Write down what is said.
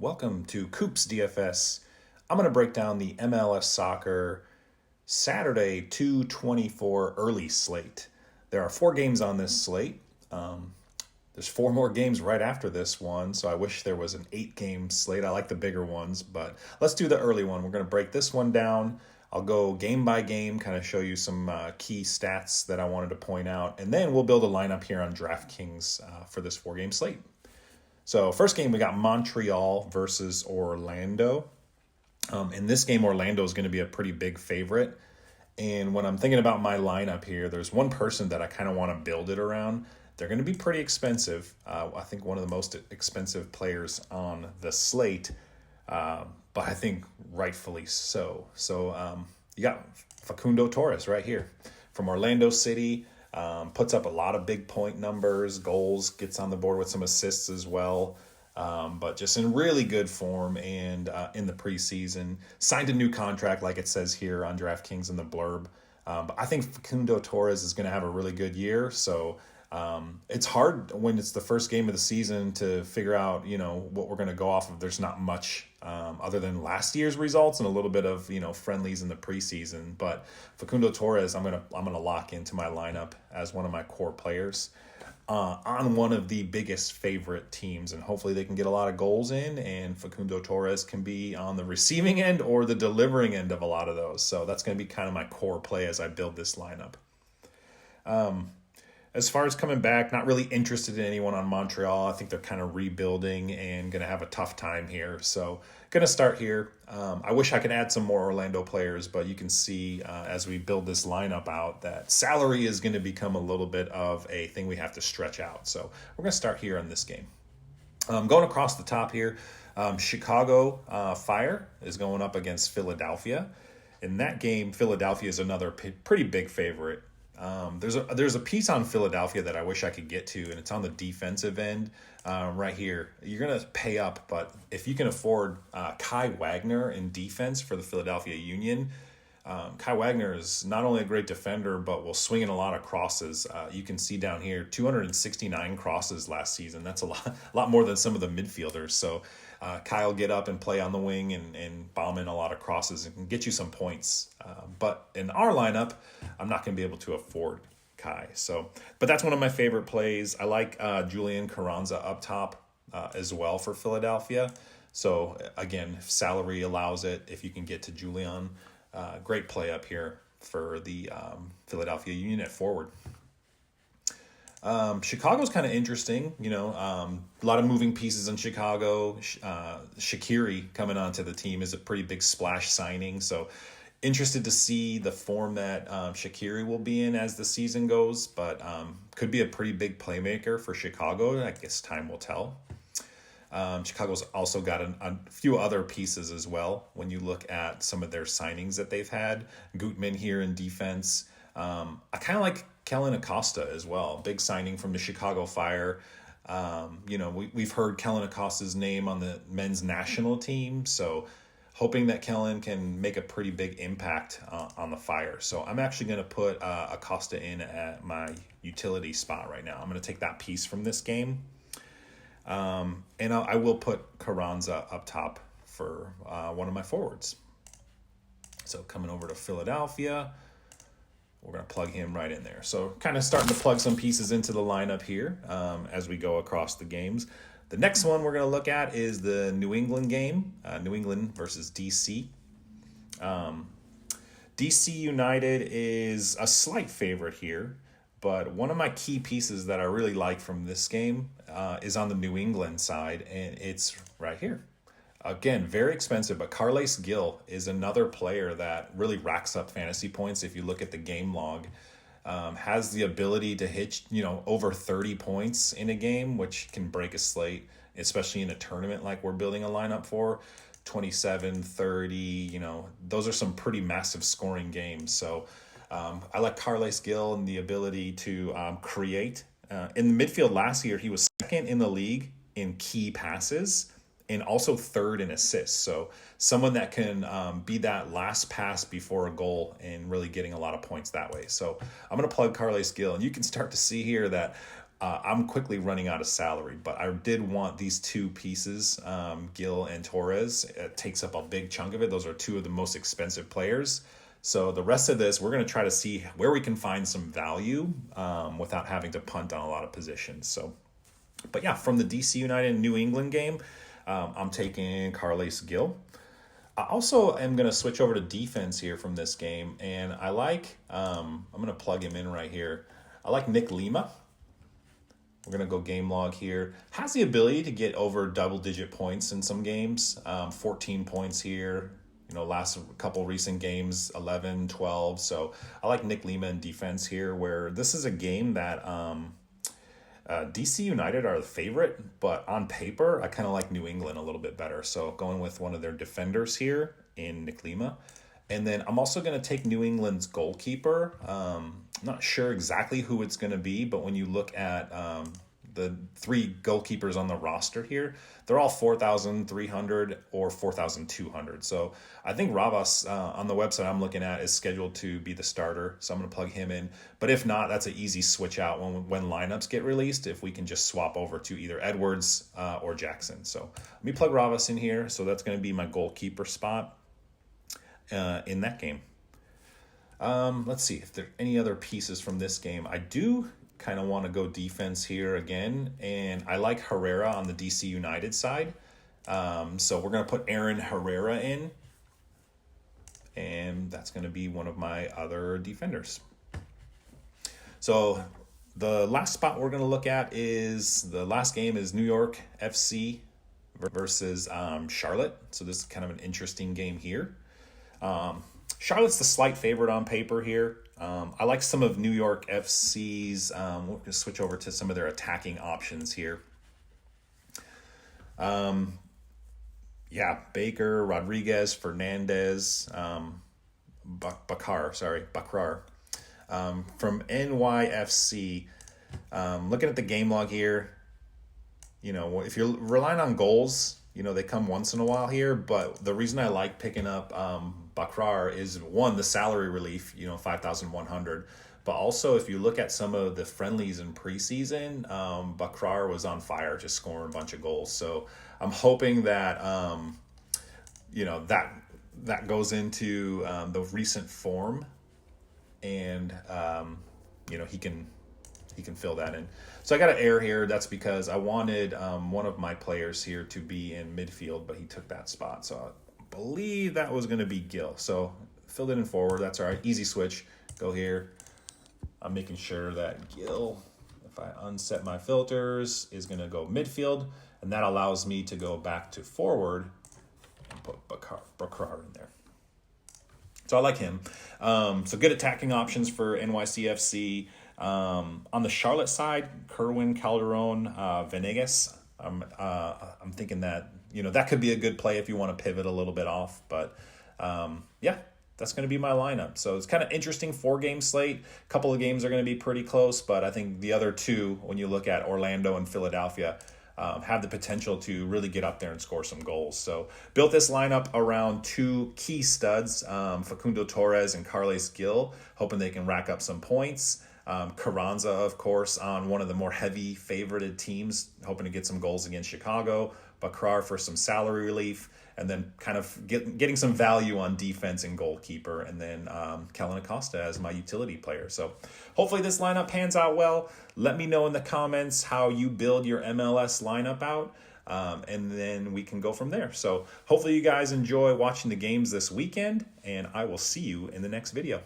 Welcome to Coops DFS. I'm going to break down the MLS Soccer Saturday 2/24 early slate. There are 4 games on this slate. There's 4 more games right after this one, so I wish there was an 8-game slate. I like the bigger ones, but let's do the early one. We're going to break this one down. I'll go game by game, kind of show you some key stats that I wanted to point out, and then we'll build a lineup here on Draftkings for this 4-game slate. So first game, we got Montreal versus Orlando. In this game, Orlando is going to be a pretty big favorite. And when I'm thinking about my lineup here, there's one person that I kind of want to build it around. They're going to be pretty expensive. I think one of the most expensive players on the slate, but I think rightfully so. So you got Facundo Torres right here from Orlando City. Puts up a lot of big point numbers, goals, gets on the board with some assists as well. But just in really good form and in the preseason. Signed a new contract like it says here on DraftKings in the blurb. But I think Facundo Torres is going to have a really good year. So it's hard when it's the first game of the season to figure out, what we're going to go off of. There's not much other than last year's results and a little bit of, friendlies in the preseason. But Facundo Torres, I'm gonna lock into my lineup as one of my core players on one of the biggest favorite teams, and hopefully they can get a lot of goals in, and Facundo Torres can be on the receiving end or the delivering end of a lot of those. So that's going to be kind of my core play as I build this lineup. As far as coming back, not really interested in anyone on Montreal. I think they're kind of rebuilding and going to have a tough time here. So going to start here. I wish I could add some more Orlando players, but you can see as we build this lineup out that salary is going to become a little bit of a thing we have to stretch out. So we're going to start here on this game. Going across the top here, Chicago Fire is going up against Philadelphia. In that game, Philadelphia is another pretty big favorite. There's a piece on Philadelphia that I wish I could get to, and it's on the defensive end right here. You're going to pay up, but if you can afford Kai Wagner in defense for the Philadelphia Union, Kai Wagner is not only a great defender, but will swing in a lot of crosses. You can see down here, 269 crosses last season. That's a lot more than some of the midfielders. So Kai will get up and play on the wing and bomb in a lot of crosses and can get you some points. But in our lineup, I'm not going to be able to afford Kai. But that's one of my favorite plays. I like Julian Carranza up top as well for Philadelphia. So again, if salary allows it, if you can get to Julian, great play up here for the Philadelphia Union at forward. Chicago's kind of interesting, a lot of moving pieces in Chicago. Shaqiri coming onto the team is a pretty big splash signing. So interested to see the form that Shaqiri will be in as the season goes, but could be a pretty big playmaker for Chicago. I guess time will tell. Chicago's also got a few other pieces as well. When you look at some of their signings that they've had, Gutman here in defense. I kind of like Kellen Acosta as well. Big signing from the Chicago Fire. We've heard Kellen Acosta's name on the men's national team. So hoping that Kellen can make a pretty big impact on the Fire. So I'm actually going to put Acosta in at my utility spot right now. I'm going to take that piece from this game. And I will put Carranza up top for one of my forwards. So coming over to Philadelphia, we're going to plug him right in there. So kind of starting to plug some pieces into the lineup here as we go across the games. The next one we're going to look at is the New England game, New England versus DC. DC United is a slight favorite here. But one of my key pieces that I really like from this game is on the New England side, and it's right here. Again, very expensive, but Carles Gil is another player that really racks up fantasy points. If you look at the game log, has the ability to hit, over 30 points in a game, which can break a slate, especially in a tournament like we're building a lineup for. 27, 30, those are some pretty massive scoring games. So I like Carles Gil and the ability to create. In the midfield last year, he was second in the league in key passes and also third in assists. So someone that can be that last pass before a goal and really getting a lot of points that way. So I'm going to plug Carles Gil, and you can start to see here that I'm quickly running out of salary, but I did want these two pieces, Gil and Torres. It takes up a big chunk of it. Those are two of the most expensive players. So the rest of this, we're going to try to see where we can find some value without having to punt on a lot of positions. So, but yeah, from the DC United New England game, I'm taking Carles Gil. I also am going to switch over to defense here from this game, and I like, I'm going to plug him in right here. I like Nick Lima. We're going to go game log here. Has the ability to get over double-digit points in some games. 14 points here. Last couple recent games, 11, 12. So I like Nick Lima in defense here, where this is a game that DC United are the favorite, but on paper, I kind of like New England a little bit better. So going with one of their defenders here in Nick Lima. And then I'm also going to take New England's goalkeeper. Not sure exactly who it's going to be, but when you look at the three goalkeepers on the roster here, they're all 4,300 or 4,200. So I think Ravas on the website I'm looking at is scheduled to be the starter. So I'm going to plug him in. But if not, that's an easy switch out when lineups get released, if we can just swap over to either Edwards or Jackson. So let me plug Ravas in here. So that's going to be my goalkeeper spot in that game. Let's see if there are any other pieces from this game. I do kind of want to go defense here again, and I like Herrera on the DC United side. So we're going to put Aaron Herrera in, and that's going to be one of my other defenders. So the last spot we're going to look at is the last game is New York FC versus Charlotte. So this is kind of an interesting game here. Charlotte's the slight favorite on paper here. I like some of New York FC's. We're going to switch over to some of their attacking options here. Baker, Rodriguez, Fernandez, Bakar. From NYFC. Looking at the game log here, if you're relying on goals, they come once in a while here, but the reason I like picking up Bakrar is, one, the salary relief, 5,100. But also, if you look at some of the friendlies in preseason, Bakrar was on fire, just scoring a bunch of goals. So I'm hoping that, that goes into the recent form, and, he can fill that in. So I got an error here. That's because I wanted one of my players here to be in midfield, but he took that spot. So I believe that was going to be Gil. So filled it in forward. That's all right. Easy switch. Go here. I'm making sure that Gil, if I unset my filters, is going to go midfield. And that allows me to go back to forward and put Bakar in there. So I like him. So good attacking options for NYCFC. On the Charlotte side, Kerwin, Calderon, Venegas. I'm thinking that, that could be a good play if you want to pivot a little bit off. But, that's going to be my lineup. So it's kind of interesting 4-game slate. A couple of games are going to be pretty close, but I think the other two, when you look at Orlando and Philadelphia, have the potential to really get up there and score some goals. So built this lineup around two key studs, Facundo Torres and Carles Gil, hoping they can rack up some points. Carranza, of course, on one of the more heavy favorited teams, hoping to get some goals against Chicago. Bakrar for some salary relief, and then kind of getting some value on defense and goalkeeper, and then Kellen Acosta as my utility player. So hopefully this lineup pans out well. Let me know in the comments how you build your MLS lineup out, and then we can go from there. So hopefully you guys enjoy watching the games this weekend, and I will see you in the next video.